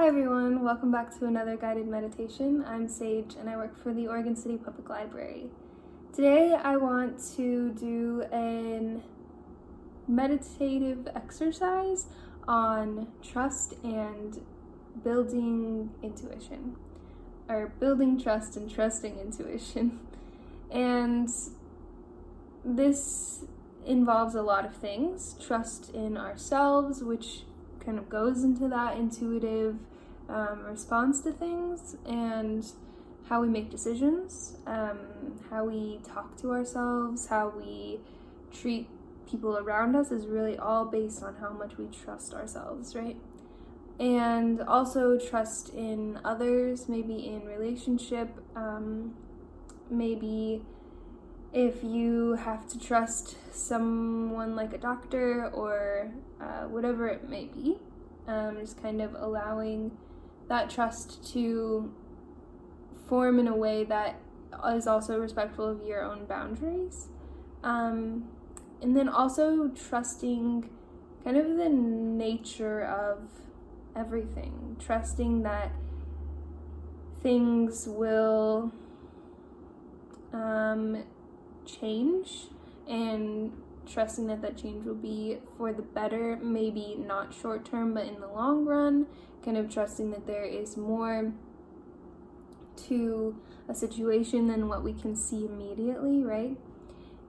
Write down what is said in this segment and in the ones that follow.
Hi everyone, welcome back to another guided meditation. I'm Sage and I work for the Oregon City Public Library. Today I want to do a meditative exercise on trust and building intuition, or building trust and trusting intuition. And this involves a lot of things. Trust in ourselves, which kind of goes into that intuitive response to things, and how we make decisions, how we talk to ourselves, how we treat people around us is really all based on how much we trust ourselves, right? And also trust in others, maybe in relationship, maybe if you have to trust someone like a doctor or whatever it may be, just kind of allowing that trust to form in a way that is also respectful of your own boundaries. And then also trusting kind of the nature of everything, trusting that things will change, and trusting that change will be for the better, maybe not short term but in the long run, kind of trusting that there is more to a situation than what we can see immediately, right?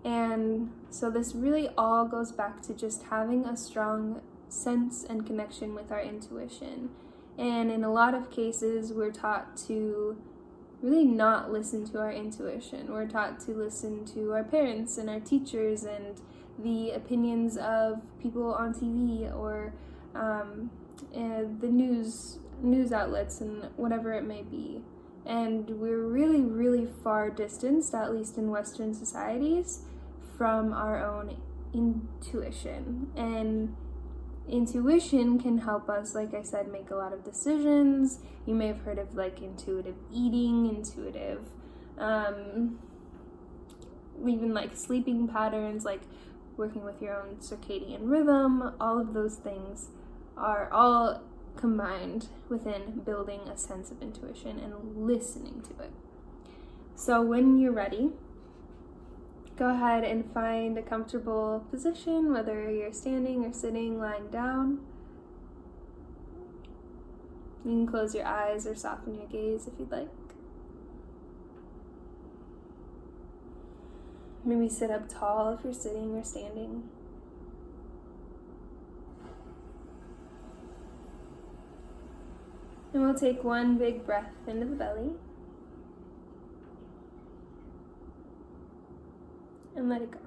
And so this really all goes back to just having a strong sense and connection with our intuition. And in a lot of cases we're taught to really not listen to our intuition. We're taught to listen to our parents and our teachers and the opinions of people on TV or the news outlets and whatever it may be. And we're really, really far distanced, at least in Western societies, from our own intuition. And intuition can help us, like I said, make a lot of decisions. You may have heard of like intuitive eating, intuitive even like sleeping patterns, like working with your own circadian rhythm. All of those things are all combined within building a sense of intuition and listening to it. So when you're ready, go ahead and find a comfortable position, whether you're standing or sitting, lying down. You can close your eyes or soften your gaze if you'd like. Maybe sit up tall if you're sitting or standing. And we'll take one big breath into the belly and let it go.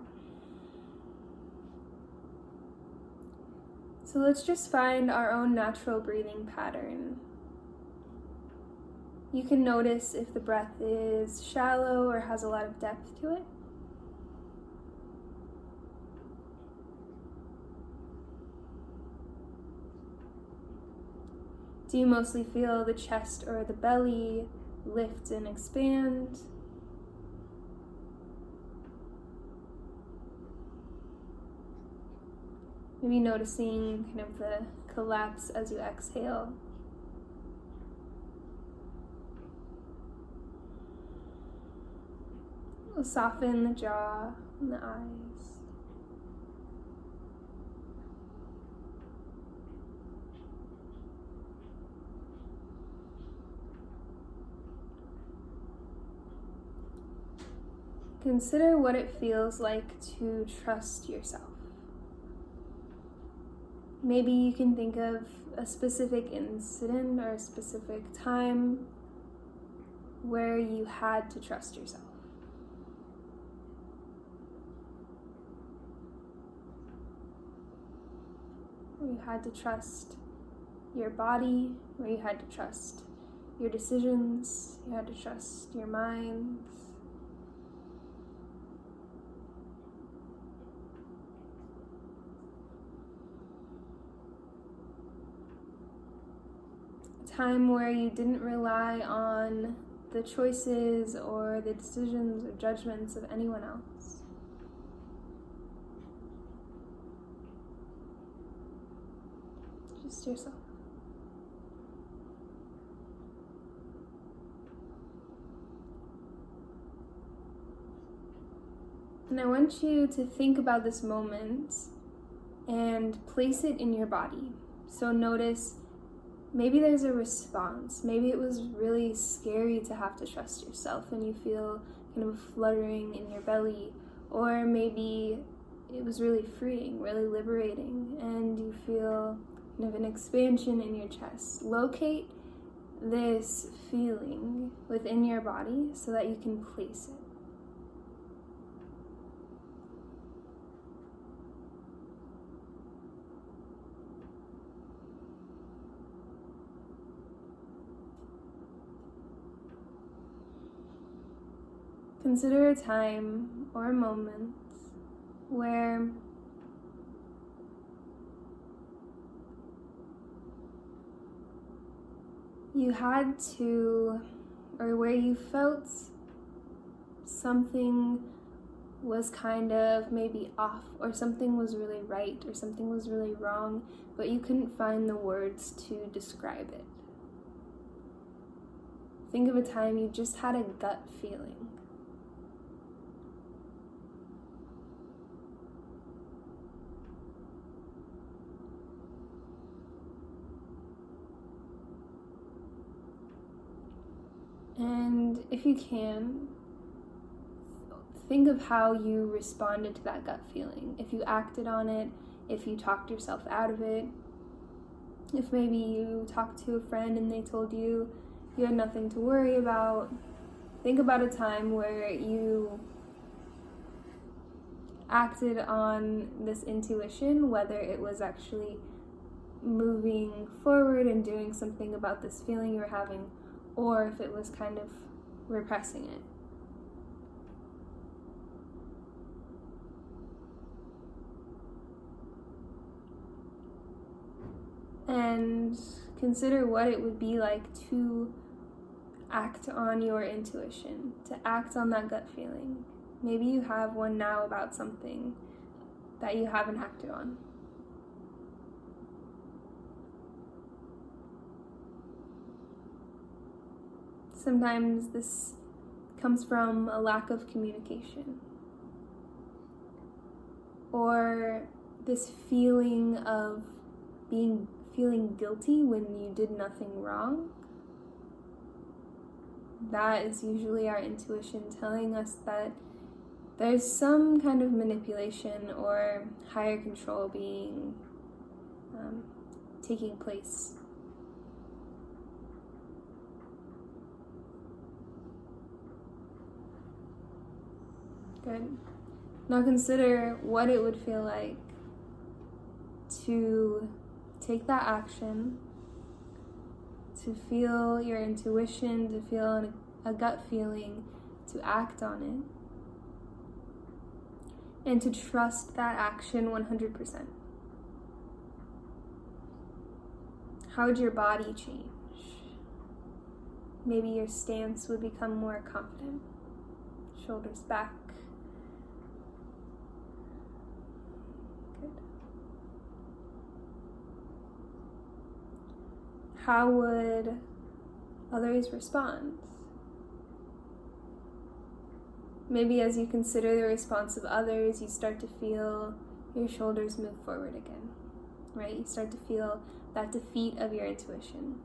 So let's just find our own natural breathing pattern. You can notice if the breath is shallow or has a lot of depth to it. Do you mostly feel the chest or the belly lift and expand? Maybe noticing kind of the collapse as you exhale. We'll soften the jaw and the eyes. Consider what it feels like to trust yourself. Maybe you can think of a specific incident or a specific time where you had to trust yourself. Where you had to trust your body, where you had to trust your decisions, you had to trust your mind. Time where you didn't rely on the choices or the decisions or judgments of anyone else. Just yourself. And I want you to think about this moment and place it in your body. So notice, maybe there's a response. Maybe it was really scary to have to trust yourself and you feel kind of fluttering in your belly. Or maybe it was really freeing, really liberating, and you feel kind of an expansion in your chest. Locate this feeling within your body so that you can place it. Consider a time or a moment where you had to, or where you felt something was kind of maybe off, or something was really right, or something was really wrong, but you couldn't find the words to describe it. Think of a time you just had a gut feeling. And if you can, think of how you responded to that gut feeling. If you acted on it, if you talked yourself out of it, if maybe you talked to a friend and they told you you had nothing to worry about. Think about a time where you acted on this intuition, whether it was actually moving forward and doing something about this feeling you were having, or if it was kind of repressing it. And consider what it would be like to act on your intuition, to act on that gut feeling. Maybe you have one now about something that you haven't acted on. Sometimes this comes from a lack of communication, or this feeling of feeling guilty when you did nothing wrong. That is usually our intuition telling us that there's some kind of manipulation or higher control taking place. Good. Now consider what it would feel like to take that action, to feel your intuition, to feel a gut feeling, to act on it, and to trust that action 100%. How would your body change? Maybe your stance would become more confident, shoulders back. Good. How would others respond? Maybe as you consider the response of others, you start to feel your shoulders move forward again, right? You start to feel that defeat of your intuition.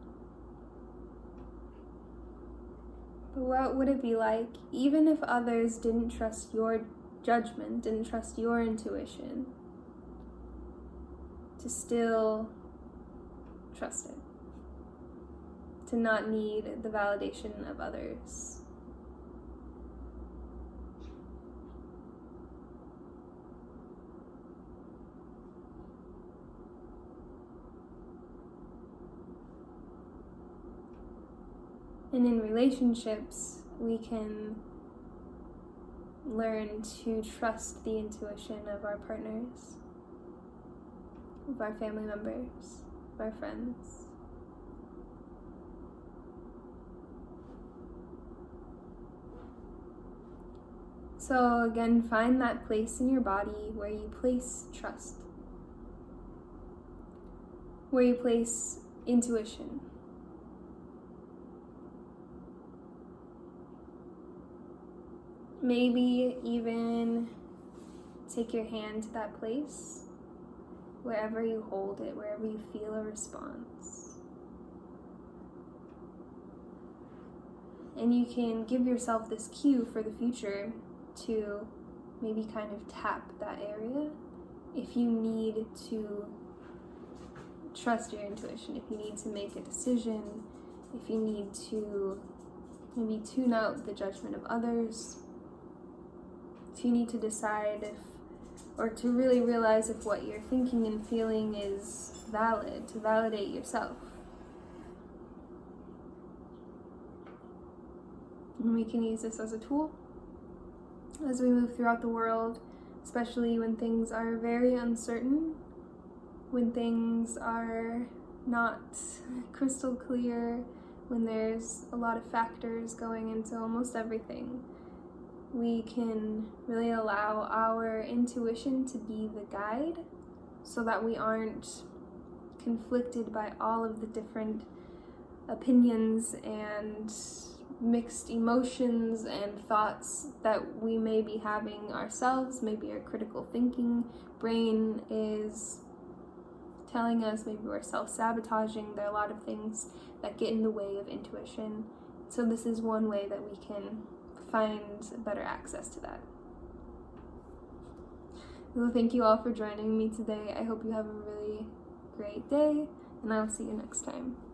But what would it be like, even if others didn't trust your judgment, didn't trust your intuition, to still trust it? To not need the validation of others. And in relationships, we can learn to trust the intuition of our partners, of our family members, of our friends. So again, find that place in your body where you place trust, where you place intuition. Maybe even take your hand to that place, wherever you hold it, wherever you feel a response. And you can give yourself this cue for the future to maybe kind of tap that area if you need to trust your intuition, if you need to make a decision, if you need to maybe tune out the judgment of others, if you need to decide if, or to really realize if what you're thinking and feeling is valid, to validate yourself. And we can use this as a tool as we move throughout the world, especially when things are very uncertain, when things are not crystal clear, when there's a lot of factors going into almost everything. We can really allow our intuition to be the guide so that we aren't conflicted by all of the different opinions and mixed emotions and thoughts that we may be having ourselves. Maybe our critical thinking brain is telling us, maybe we're self-sabotaging. There are a lot of things that get in the way of intuition. So this is one way that we can find better access to that. So thank you all for joining me today. I hope you have a really great day, and I'll see you next time.